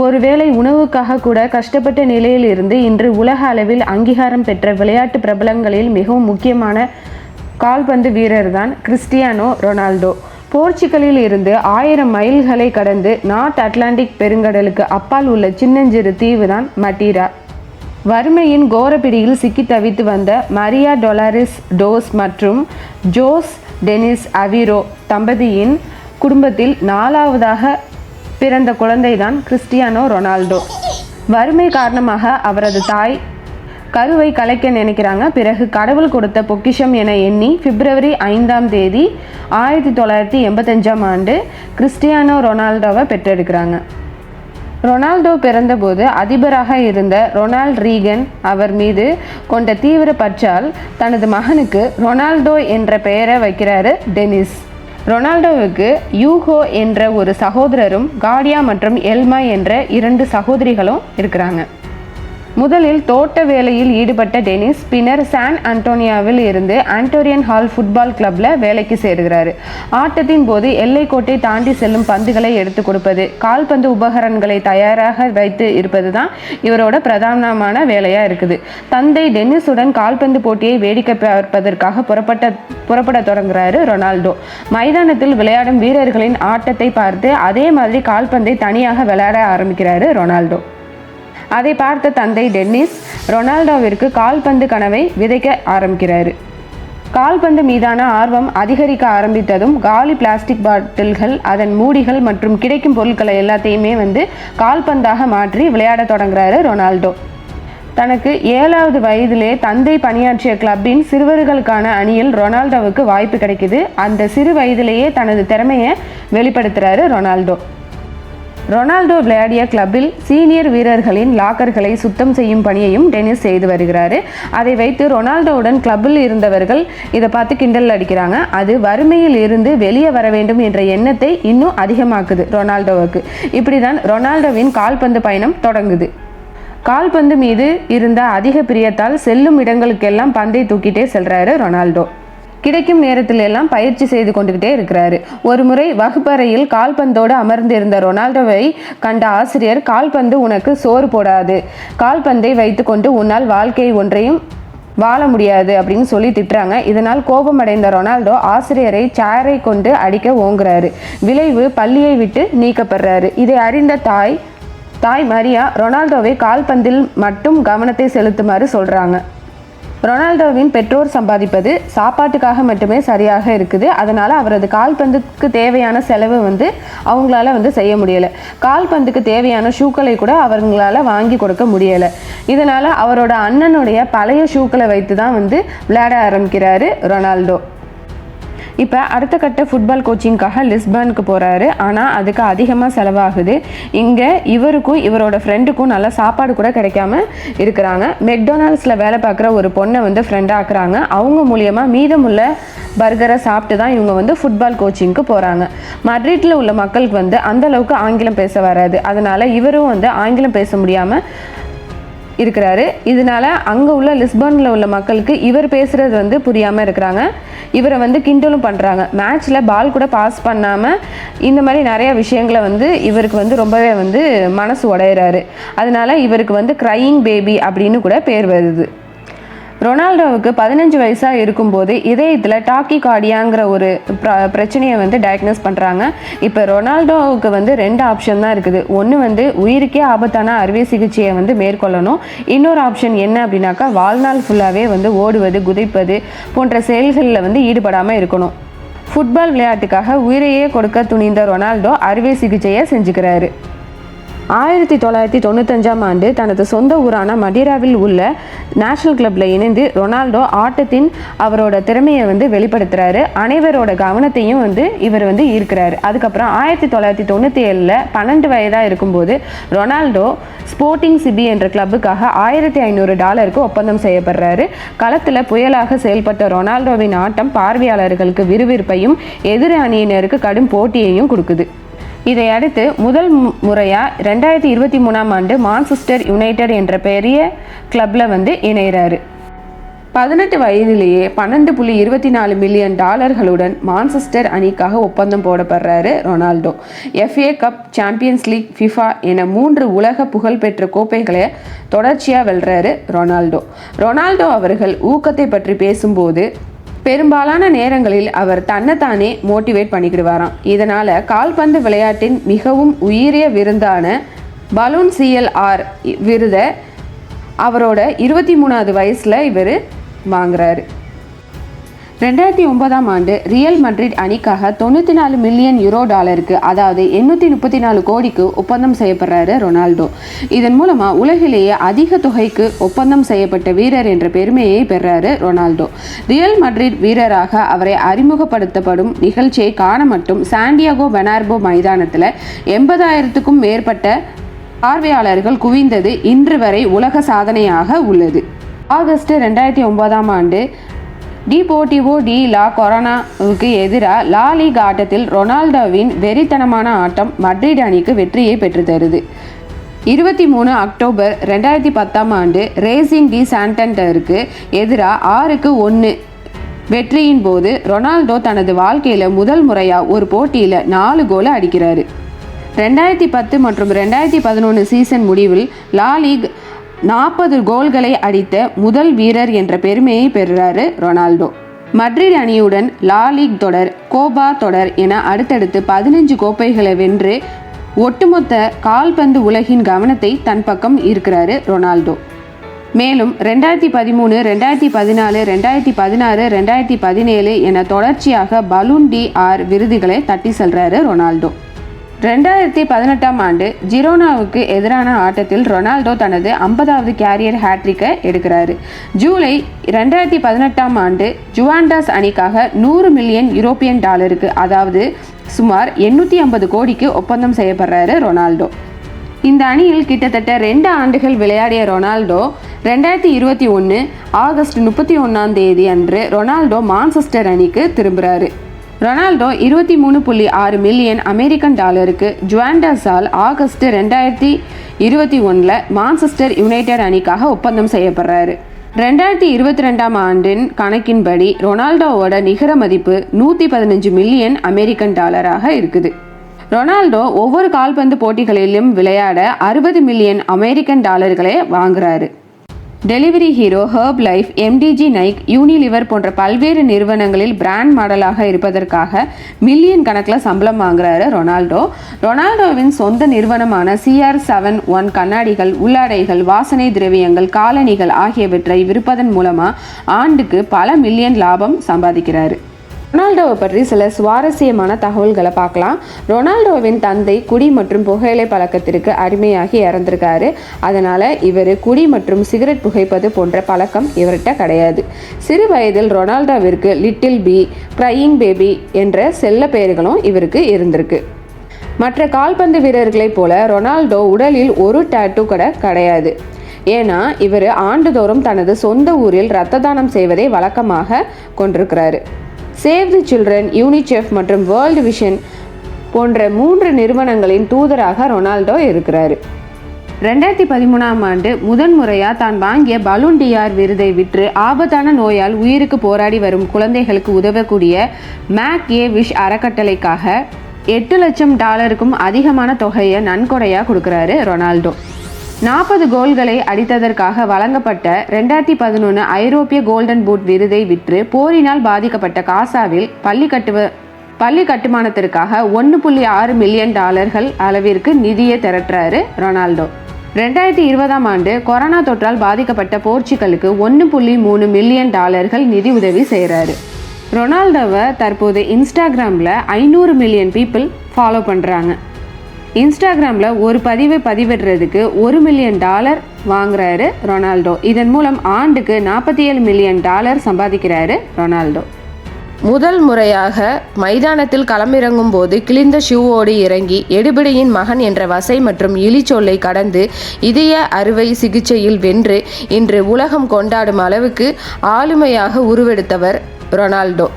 ஒருவேளை உணவுக்காக கூட கஷ்டப்பட்ட நிலையில் இருந்து இன்று உலக அளவில் அங்கீகாரம் பெற்ற விளையாட்டு பிரபலங்களில் மிகவும் முக்கியமான கால்பந்து வீரர் தான் கிறிஸ்டியானோ ரொனால்டோ. போர்ச்சுகலில் இருந்து 1000 மைல்களை கடந்து நார்த் அட்லாண்டிக் பெருங்கடலுக்கு அப்பால் உள்ள சின்னஞ்சிறு தீவு தான் மடீரா. வறுமையின் கோரப்பிடியில் சிக்கி தவித்து வந்த மரியா டொலாரிஸ் டோஸ் மற்றும் ஜோஸ் டெனிஸ் அவிரோ தம்பதியின் குடும்பத்தில் 4வதாக பிறந்த குழந்தைதான் கிறிஸ்டியானோ ரொனால்டோ. வறுமை காரணமாக அவரது தாய் கருவை கலைக்க நினைக்கிறாங்க. பிறகு கடவுள் கொடுத்த பொக்கிஷம் என எண்ணி பிப்ரவரி 5ஆம் தேதி 1985ஆம் ஆண்டு கிறிஸ்டியானோ ரொனால்டோவை பெற்றெடுக்கிறாங்க. ரொனால்டோ பிறந்தபோது அதிபராக இருந்த ரொனால்ட் ரீகன் அவர் மீது கொண்ட தீவிர பற்றால் தனது மகனுக்கு ரொனால்டோ என்ற பெயரை வைக்கிறாரு டெனிஸ். ரொனால்டோவுக்கு யூகோ என்ற ஒரு சகோதரரும் காடியா மற்றும் எல்மா என்ற 2 சகோதரிகளும் இருக்கிறாங்க. முதலில் தோட்ட வேலையில் ஈடுபட்ட டெனிஸ் பின்னர் சான் அன்டோனியாவில் இருந்து ஆண்டோரியன் ஹால் ஃபுட்பால் கிளப்ல வேலைக்கு சேர்கிறாரு. ஆட்டத்தின் போது எல்லைக்கோட்டை தாண்டி செல்லும் பந்துகளை எடுத்து கொடுப்பது, கால்பந்து உபகரணங்களை தயாராக வைத்து இருப்பது தான் இவரோட பிரதானமான வேலையா இருக்குது. தந்தை டென்னிஸுடன் கால்பந்து போட்டியை வேடிக்கை பார்ப்பதற்காக புறப்பட தொடங்குறாரு ரொனால்டோ. மைதானத்தில் விளையாடும் வீரர்களின் ஆட்டத்தை பார்த்து அதே மாதிரி கால்பந்தை தனியாக விளையாட ஆரம்பிக்கிறாரு ரொனால்டோ. அதை பார்த்த தந்தை டென்னிஸ் ரொனால்டோவிற்கு கால்பந்து கனவை விதைக்க ஆரம்பிக்கிறாரு. கால்பந்து மீதான ஆர்வம் அதிகரிக்க ஆரம்பித்ததும் காலி பிளாஸ்டிக் பாட்டில்கள், அதன் மூடிகள் மற்றும் கிடைக்கும் பொருட்களை எல்லாத்தையுமே கால்பந்தாக மாற்றி விளையாட தொடங்குறாரு ரொனால்டோ. தனக்கு 7வது வயதிலே தந்தை பணியாற்றிய கிளப்பின் சிறுவர்களுக்கான அணியில் ரொனால்டோவுக்கு வாய்ப்பு கிடைக்குது. அந்த சிறு வயதிலேயே தனது திறமையை வெளிப்படுத்துறாரு ரொனால்டோ. ரொனால்டோ விளையாடிய கிளப்பில் சீனியர் வீரர்களின் லாக்கர்களை சுத்தம் செய்யும் பணியையும் டெனிஸ் செய்து வருகிறாரு. அதை வைத்து ரொனால்டோவுடன் கிளப்பில் இருந்தவர்கள் இதை பார்த்து கிண்டல் அடிக்கிறாங்க. அது வறுமையில் இருந்து வெளியே வர வேண்டும் என்ற எண்ணத்தை இன்னும் அதிகமாக்குது ரொனால்டோவுக்கு. இப்படிதான் ரொனால்டோவின் கால்பந்து பயணம் தொடங்குது. கால்பந்து மீது இருந்த அதிக பிரியத்தால் செல்லும் இடங்களுக்கெல்லாம் பந்தை தூக்கிட்டே செல்றாரு ரொனால்டோ. கிடைக்கும் நேரத்தில் எல்லாம் பயிற்சி செய்து கொண்டுகிட்டே இருக்கிறாரு. ஒரு முறை வகுப்பறையில் கால்பந்தோடு அமர்ந்திருந்த ரொனால்டோவை கண்ட ஆசிரியர், கால்பந்து உனக்கு சோறு போடாது, கால்பந்தை வைத்துக்கொண்டு உன்னால் வாழ்க்கை ஒன்றையும் வாழ முடியாது அப்படின்னு சொல்லி திட்டுறாங்க. இதனால் கோபமடைந்த ரொனால்டோ ஆசிரியரை சேரை கொண்டு அடிக்க ஓங்குறாரு. விளைவு பள்ளியை விட்டு நீக்கப்படுறாரு. இதை அறிந்த தாய் மரியா ரொனால்டோவை கால்பந்தில் மட்டும் கவனத்தை செலுத்துமாறு சொல்றாங்க. ரொனால்டோவின் பெற்றோர் சம்பாதிப்பது சாப்பாட்டுக்காக மட்டுமே சரியாக இருக்குது. அதனால் அவரது கால்பந்துக்கு தேவையான செலவு அவங்களால செய்ய முடியலை. கால்பந்துக்கு தேவையான ஷூக்களை கூட அவங்களால வாங்கி கொடுக்க முடியலை. இதனால் அவரோட அண்ணனுடைய பழைய ஷூக்களை வைத்து தான் விளையாட ஆரம்பிக்கிறாரு ரொனால்டோ. இப்போ அடுத்த கட்ட ஃபுட்பால் கோச்சிங்காக லிஸ்பனுக்கு போகிறாரு. ஆனால் அதுக்கு அதிகமாக செலவாகுது. இங்கே இவருக்கும் இவரோட ஃப்ரெண்டுக்கும் நல்ல சாப்பாடு கூட கிடைக்காம இருக்கிறாங்க. மெக்டொனால்ட்ஸில் வேலை பார்க்குற ஒரு பொண்ணை ஃப்ரெண்டாக ஆக்குறாங்க. அவங்க மூலியமாக மீதமுள்ள பர்கரை சாப்பிட்டு தான் இவங்க ஃபுட்பால் கோச்சிங்க்கு போகிறாங்க. மட்ரிட்டில் உள்ள மக்களுக்கு அந்த அளவுக்கு ஆங்கிலம் பேச வராது. அதனால் இவரும் ஆங்கிலம் பேச முடியாமல் இருக்கிறாரு. இதனால அங்கே உள்ள லிஸ்பனில் உள்ள மக்களுக்கு இவர் பேசுகிறது புரியாமல் இருக்கிறாங்க. இவரை கிண்டலும் பண்ணுறாங்க. மேட்ச்சில் பால் கூட பாஸ் பண்ணாமல் இந்த மாதிரி நிறைய விஷயங்களை இவருக்கு ரொம்பவே மனசு உடையிறாரு. அதனால இவருக்கு க்ரையிங் பேபி அப்படின்னு கூட பேர் வருது. ரொனால்டோவுக்கு 15 வயசாக இருக்கும்போது இதயத்தில் டாக்கிகார்டியாங்கிற ஒரு பிரச்சனையை டயக்னோஸ் பண்ணுறாங்க. இப்போ ரொனால்டோவுக்கு 2 ஆப்ஷன் தான் இருக்குது. ஒன்று உயிருக்கே ஆபத்தான அறுவை சிகிச்சையை மேற்கொள்ளணும். இன்னொரு ஆப்ஷன் என்ன அப்படின்னாக்கா வாழ்நாள் ஃபுல்லாகவே ஓடுவது, குதிப்பது போன்ற செயல்களில் ஈடுபடாமல் இருக்கணும். ஃபுட்பால் விளையாட்டுக்காக உயிரையே கொடுக்க துணிந்த ரொனால்டோ அறுவை சிகிச்சையை செஞ்சுக்கிறாரு. 1995ஆம் ஆண்டு தனது சொந்த ஊரான மடீராவில் உள்ள நேஷனல் கிளப்பில் இணைந்து ரொனால்டோ ஆட்டத்தின் அவரோட திறமையை வெளிப்படுத்துகிறாரு. அனைவரோட கவனத்தையும் இவர் ஈர்க்கிறாரு. அதுக்கப்புறம் 1997 12 வயதாக இருக்கும்போது ரொனால்டோ ஸ்போர்ட்டிங் சிபி என்ற கிளப்புக்காக $1500 ஒப்பந்தம் செய்யப்படுறாரு. களத்தில் புயலாக செயல்பட்ட ரொனால்டோவின் ஆட்டம் பார்வையாளர்களுக்கு விறுவிறுப்பையும் எதிர் அணியினருக்கு கடும் போட்டியையும் கொடுக்குது. இதை அடுத்து முதல் முறையாக 2023ஆம் ஆண்டு மான்செஸ்டர் யுனைடெட் என்ற பெரிய கிளப்பில் இணைகிறாரு. 18 வயதிலேயே $12.24 மில்லியன் மான்செஸ்டர் அணிக்காக ஒப்பந்தம் போடப்படுறாரு Ronaldo. FA Cup, Champions League, FIFA என 3 உலக புகழ்பெற்ற கோப்பைகளை தொடர்ச்சியாக வெல்றாரு ரொனால்டோ. ரொனால்டோ அவர்கள் ஊக்கத்தை பற்றி பேசும்போது பெரும்பாலான நேரங்களில் அவர் தன்னைத்தானே மோட்டிவேட் பண்ணிக்கிடுவாராம். இதனால் கால்பந்து விளையாட்டின் மிகவும் உயரிய விருந்தான பலூன் CLR விருதை அவரோட 23வது வயசில் இவர் வாங்குறாரு. 2009ஆம் ஆண்டு ரியல் மட்ரிட் அணிக்காக $94 மில்லியன் அதாவது 834 கோடிக்கு ஒப்பந்தம் செய்யப்படுறாரு ரொனால்டோ. இதன் மூலமாக உலகிலேயே அதிக தொகைக்கு ஒப்பந்தம் செய்யப்பட்ட வீரர் என்ற பெருமையை பெறாரு ரொனால்டோ. ரியல் மட்ரிட் வீரராக அவரை அறிமுகப்படுத்தப்படும் நிகழ்ச்சியை காண மட்டும் சாண்டியாகோ பெர்னாபேவ் மைதானத்தில் 80,000க்கும் மேற்பட்ட பார்வையாளர்கள் குவிந்தது இன்று வரை உலக சாதனையாக உள்ளது. ஆகஸ்ட் 2009ஆம் ஆண்டு டிபோர்டிவோ டி லா கொரோனாவுக்கு எதிராக லா லீக் ஆட்டத்தில் ரொனால்டோவின் வெறித்தனமான ஆட்டம் மட்ரிட் அணிக்கு வெற்றியை பெற்றுத்தருது. 23 அக்டோபர் 2010ஆம் ஆண்டு ரேசிங் டி சாண்டண்டருக்கு எதிராக 6-1 வெற்றியின் போது ரொனால்டோ தனது வாழ்க்கையில் முதல் முறையாக ஒரு போட்டியில் 4 கோலை அடிக்கிறாரு. 2010 மற்றும் 2011 சீசன் முடிவில் லா லீக் 40 கோல்களை அடித்த முதல் வீரர் என்ற பெருமையை பெறுறாரு ரொனால்டோ. மட்ரிட் அணியுடன் லா லீக் தொடர், கோபா தொடர் என அடுத்தடுத்து 15 கோப்பைகளை வென்று ஒட்டுமொத்த கால்பந்து உலகின் கவனத்தை தன் பக்கம் இருக்கிறாரு ரொனால்டோ. மேலும் 2013, 2014, 2016, 2017 என தொடர்ச்சியாக பலூன் d'Or விருதுகளை தட்டி செல்றாரு ரொனால்டோ. 2018ஆம் ஆண்டு ஜிரோனாவுக்கு எதிரான ஆட்டத்தில் ரொனால்டோ தனது 50வது கேரியர் ஹேட்ரிக்கை எடுக்கிறாரு. ஜூலை 2018ஆம் ஆண்டு ஜுவாண்டாஸ் அணிக்காக $100 மில்லியன் அதாவது சுமார் 850 கோடிக்கு ஒப்பந்தம் செய்யப்படுறாரு ரொனால்டோ. இந்த அணியில் கிட்டத்தட்ட 2 ஆண்டுகள் விளையாடிய ரொனால்டோ 2021 ஆகஸ்ட் 31ஆம் தேதி அன்று ரொனால்டோ மான்செஸ்டர் அணிக்கு திரும்புகிறாரு. ரொனால்டோ $23.6 மில்லியன் ஜுவாண்டாஸால் ஆகஸ்ட் 2021 மான்செஸ்டர் யுனைடெட் அணிக்காக ஒப்பந்தம் செய்யப்படுறாரு. 2022ஆம் ஆண்டின் கணக்கின்படி ரொனால்டோவோட நிகர மதிப்பு $115 மில்லியன் இருக்குது. ரொனால்டோ ஒவ்வொரு கால்பந்து போட்டிகளிலும் விளையாட $60 மில்லியன் வாங்குறாரு. Delivery hero, herb life, MDG, Nike, Unilever போன்ற பல்வேறு நிறுவனங்களில் பிராண்ட் மாடலாக இருப்பதற்காக மில்லியன் கணக்கில் சம்பளம் வாங்குறாரு ரொனால்டோ. ரொனால்டோவின் சொந்த நிறுவனமான CR7 கண்ணாடிகள், உள்ளாடைகள், வாசனை திரவியங்கள், காலணிகள் ஆகியவற்றை விற்பதன் மூலமாக ஆண்டுக்கு பல மில்லியன் லாபம் சம்பாதிக்கிறாரு. ரொனால்டோவை பற்றி சில சுவாரஸ்யமான தகவல்களை பார்க்கலாம். ரொனால்டோவின் தந்தை குடி மற்றும் புகையிலை பழக்கத்திற்கு அடிமையாகி இறந்திருக்காரு. அதனால் இவர் குடி மற்றும் சிகரெட் புகைப்பது போன்ற பழக்கம் இவர்கிட்ட கிடையாது. சிறு வயதில் ரொனால்டோவிற்கு லிட்டில் பி, க்ரையிங் பேபி என்ற செல்ல பெயர்களும் இவருக்கு இருந்திருக்கு. மற்ற கால்பந்து வீரர்களைப் போல ரொனால்டோ உடலில் ஒரு டாட்டூ கூட கிடையாது. ஏன்னா இவர் ஆண்டுதோறும் தனது சொந்த ஊரில் இரத்த தானம் செய்வதை வழக்கமாக கொண்டிருக்கிறாரு. சேவ் தி சில்ட்ரன், யூனிசெஃப் மற்றும் வேர்ல்டு விஷன் போன்ற 3 நிறுவனங்களின் தூதராக ரொனால்டோ இருக்கிறாரு. 2013ஆம் ஆண்டு முதன்முறையாக தான் வாங்கிய பலூன் d'Or விருதை விற்று ஆபத்தான நோயால் உயிருக்கு போராடி வரும் குழந்தைகளுக்கு உதவக்கூடிய மேக் ஏ விஷ் அறக்கட்டளைக்காக $8 லட்சம் அதிகமான தொகையை நன்கொடையாக கொடுக்குறாரு ரொனால்டோ. 40 கோல்களை அடித்ததற்காக வழங்கப்பட்ட 2011 ஐரோப்பிய கோல்டன் பூட் விருதை விற்று போரினால் பாதிக்கப்பட்ட காசாவில் பள்ளி கட்டுமானத்திற்காக $1.6 மில்லியன் அளவிற்கு நிதியை திரட்டுறாரு ரொனால்டோ. 2020ஆம் ஆண்டு கொரோனா தொற்றால் பாதிக்கப்பட்ட போர்ச்சுகலுக்கு $1.3 மில்லியன் நிதி உதவி செய்கிறாரு. ரொனால்டோவை தற்போது இன்ஸ்டாகிராமில் 500 மில்லியன் பீப்புள் ஃபாலோ பண்ணுறாங்க. இன்ஸ்டாகிராமில் ஒரு பதிவை பதிவிடுறதுக்கு $1 மில்லியன் வாங்குறாரு ரொனால்டோ. இதன் மூலம் ஆண்டுக்கு $47 மில்லியன் சம்பாதிக்கிறாரு ரொனால்டோ. முதல் முறையாக மைதானத்தில் களமிறங்கும் போது கிழிந்த ஷூவோடு இறங்கி எடுபிடியின் மகன் என்ற வசை மற்றும் இழிச்சொல்லை கடந்து இதய அறுவை சிகிச்சையில் வென்று இன்று உலகம் கொண்டாடும் அளவுக்கு ஆளுமையாக உருவெடுத்தவர் ரொனால்டோ.